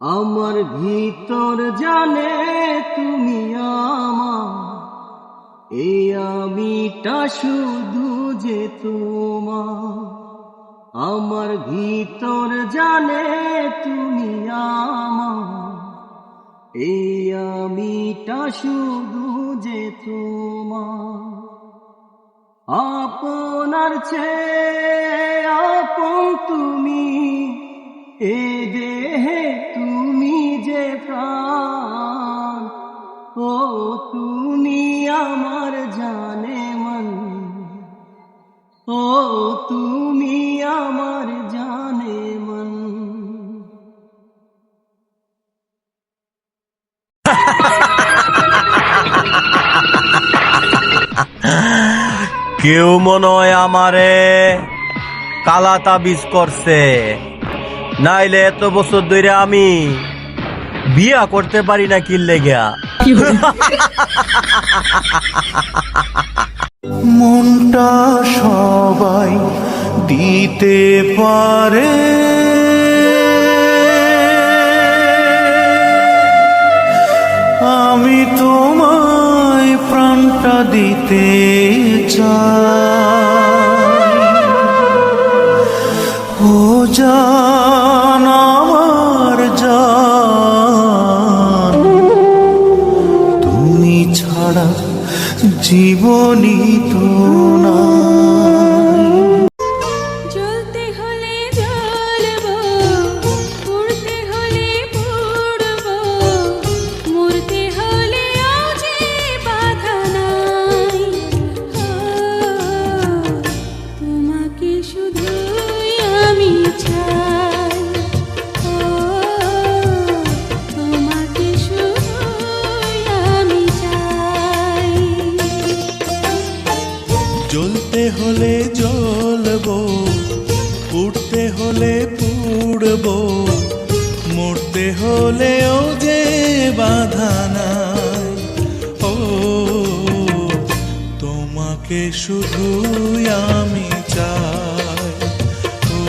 আমার ভিতর জানে তুমি আমার, এই আমিটা শুধু যে তোমার। আমার ভিতর জানে তুমি আমার, এই আমিটা শুধু যে তোমার। আপনার চেয়ে আপন তুমি, এ দেহে তুমি যে প্রাণ। ও তুমি আমার জানে মন, ও তুমি আমার জানে মন। কেউ মনে হয় আমারে কালা তাবিজ করছে, নাইলে এত বছর ধরে আমি বিয়া করতে পারি না কি লেগা। মনটা সবাই দিতে পারে, আমি তোমায় প্রাণটা দিতে চাই। ও জান আমার জান, তুমি ছাড়া জীবনী তো না। জ্বলতে হলে জ্বলবো, পুড়তে হলে পুড়বো, মরতে হলে যে বাধা নাই। তোমাকে শুধুই আমি চাই, তোমাকে শুধুই আমি চাই। জ্বলতে হলে জ্বলবো, পুড়তে হলে পুড়বো, মরতে হলেও যে বাধা নাই। ও তোমাকে শুধুই আমি চাই, ও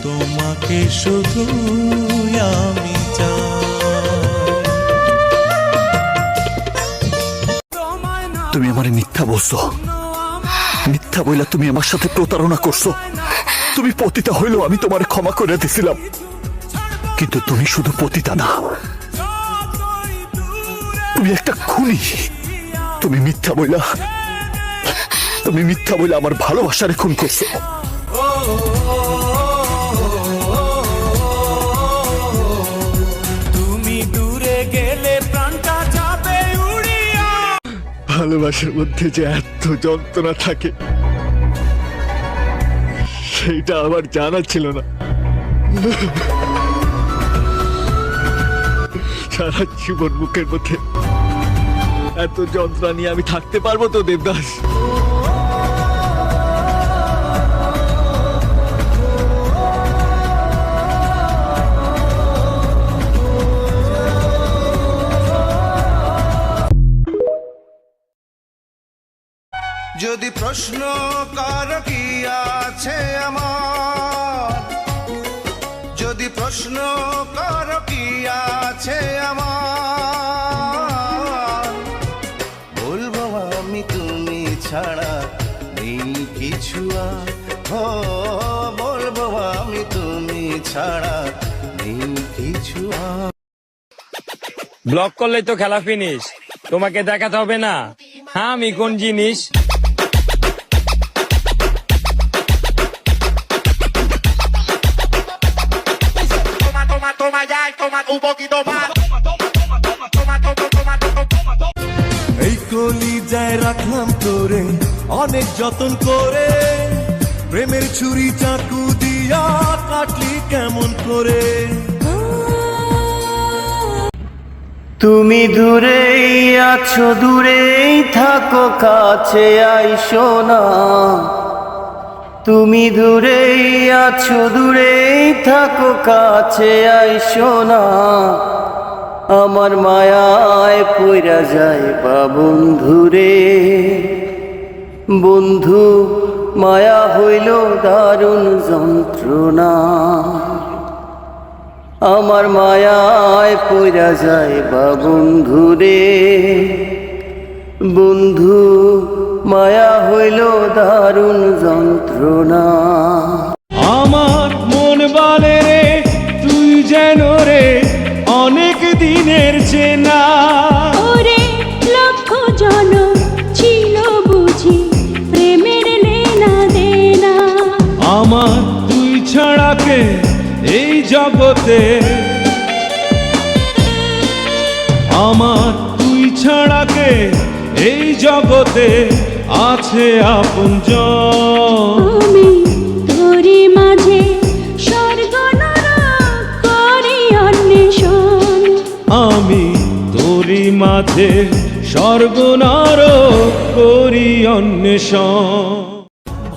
তোমাকে শুধুই আমি চাই। তুমি আমারে মিথ্যা বলছো, মিথ্যা বইলা তুমি আমার সাথে প্রতারণা করছো। তুমি পতিতা হইলেও আমি তোমারে ক্ষমা করে দিছিলাম, কিন্তু তুমি শুধু পতিতা না, তুমি একটা খুনি। তুমি মিথ্যা বইলা আমার ভালোবাসারে খুন করছো। তুমি দূরে গেলে প্রাণটা যাবে উড়িয়া। ভালোবাসার মধ্যে যে এত যন্ত্রণা থাকে সেইটা আমার জানা ছিল না। সারা জীবন মুখের মধ্যে এত যন্ত্রণা নিয়ে আমি থাকতে পারবো তো দেবদাস? যদি প্রশ্ন কর কি আছে আমার, যদি প্রশ্ন কর কি আছে আমার, বলবো আমি তুমি ছাড়া নেই কিছু আর। ও বলবো আমি তুমি ছাড়া নেই কিছু আর। ব্লক করলেই তো খেলা ফিনিশ, তোমাকে দেখাতে হবে না হ্যাঁ আমি কোন জিনিস। এই কলিজায় রাখলাম তোরে অনেক যতন করে, প্রেমের ছুরি চাকু দিয়া কাটলি কেমন করে। তুমি দূরেই আছো, দূরেই থাকো, কাছে আইসো না। তুমি দূরেই আছো, দূরেই থাকো, কাছে আইসো না। আমার মায়ায় পইরা যায় বা বন্ধুরে, বন্ধু মায়া হইল দারুণ যন্ত্রণা। আমার মায়ায় পইরা যায় বা বন্ধুরে, বন্ধু মায়া হইল দারুণ যন্ত্রণা। আমার মন বলে রে তুই যেন রে অনেক দিনের চেনা। ওরে লক্ষ জনম ছিল বুঝি প্রেমের লেনা দেনা। আমার তুই ছাড়া কে এই জগতে, আমার তুই ছাড়া কে এই জগতে আছে আপনজন। আমি তোরি মাঝে স্বর্গ নরক করি অন্বেষণ। আমি তোরি মাঝে স্বর্গ নরক করি অন্বেষণ।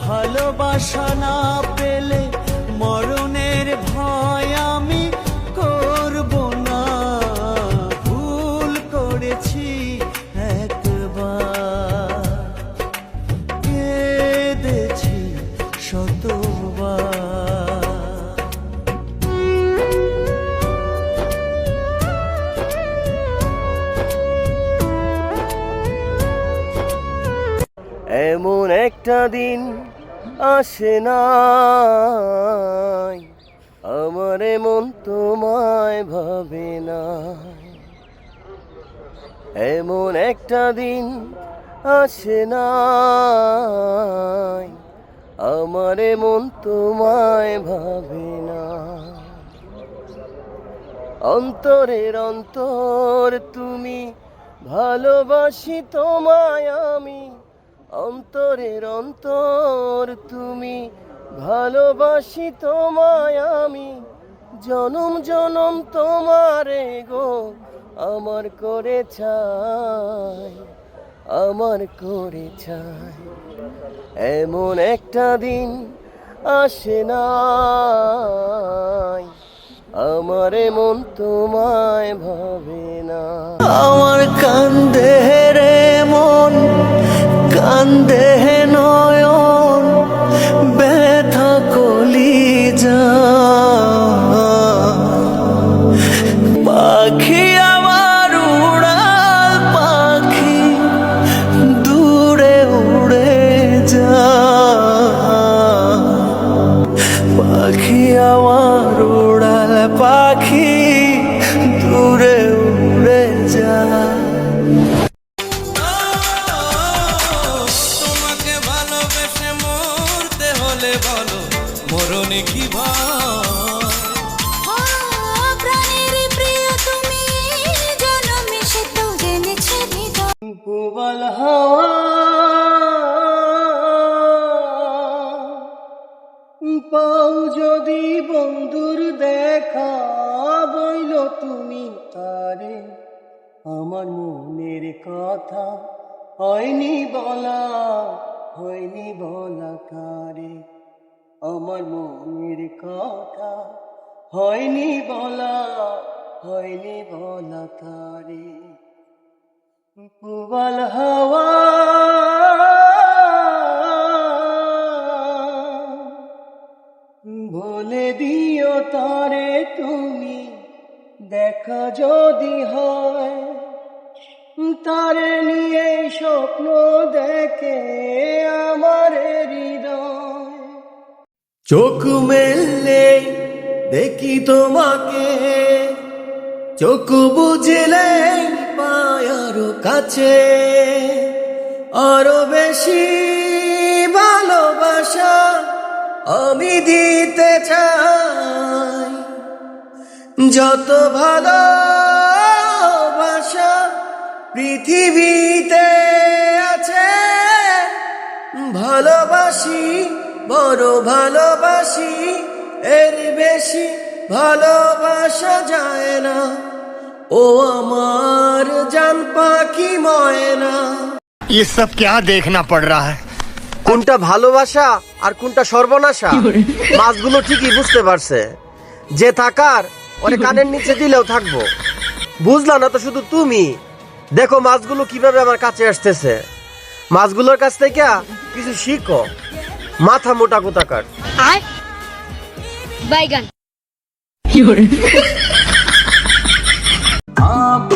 ভালোবাসা না পেলে মরণের ভয় আমি করব না, ভুল করেছি একবার, কেঁদেছি শতবার। এমন একটা দিন আসে নাই, আমার মন তোমায় ভাবে না। এমন একটা দিন আসে নাই, আমার মন তোমায় ভাবে না। অন্তরের অন্তর তুমি, ভালোবাসি তোমায় আমি। অন্তরের অন্তর তুমি, ভালোবাসি তোমায় আমি। জনম জনম তোমারে গো আমার করে চাই, আমার করে চাই। এমন একটা দিন আসে নাই, আমার মন তোমায় ভাবে না। আমার কান্দে রে মন, কান্দে নয়ন, ব্যথা কলিজা। পাখি আমার উড়াল পাখি, দূরে উড়ে যা। পাখি আমার উড়াল পাখি, দূরে উড়ে যা। তোমাকে ভালোবেসে মরতে হলে বলো মরণে কি ভয়। প্রাণের প্রিয় তুমি জনমে সে তো জেনেছে হৃদয়। প্রবল হাওয়া পাও যদি বন্ধুর দেখা, বইল তুমি তারে আমার মনের কথা। হয়নি বলা, হয়নি বলা কারে আমার মনের কথা। হয়নি বলা, হয়নি বলা কারে। প্রবল হাওয়া বলে দিও তারে তুমি, দেখা যদি হয় তারে নিয়ে স্বপ্ন দেখে আমার হৃদয়। চোখ মেললে দেখি তোমাকে, চোখ বুঝলে পায় আরো কাছে। আরো বেশি ভালোবাসা আমি দিতে চাই, যত ভালোবাসা পৃথিবীতে আছে। ভালোবাসি বড় ভালোবাসি, এর বেশি ভালোবাসা যায় না। ও আমার জান পাখি ময়না। ये सब क्या देखना पड़ रहा है? কোনটা ভালোবাসা আর কোনটা সর্বনাশা মাছগুলো ঠিকই বুঝতে পারছে। যে থাকার ওরে কানের নিচে দিলেও থাকবো। বুঝলা না তো শুধু তুমি। দেখো মাছগুলো কিভাবে আমার কাছে আসতেছে। মাছগুলোর কাছ থেকে কিছু শিখো। মাথা মোটা কোথাকার। আর বাইগান आप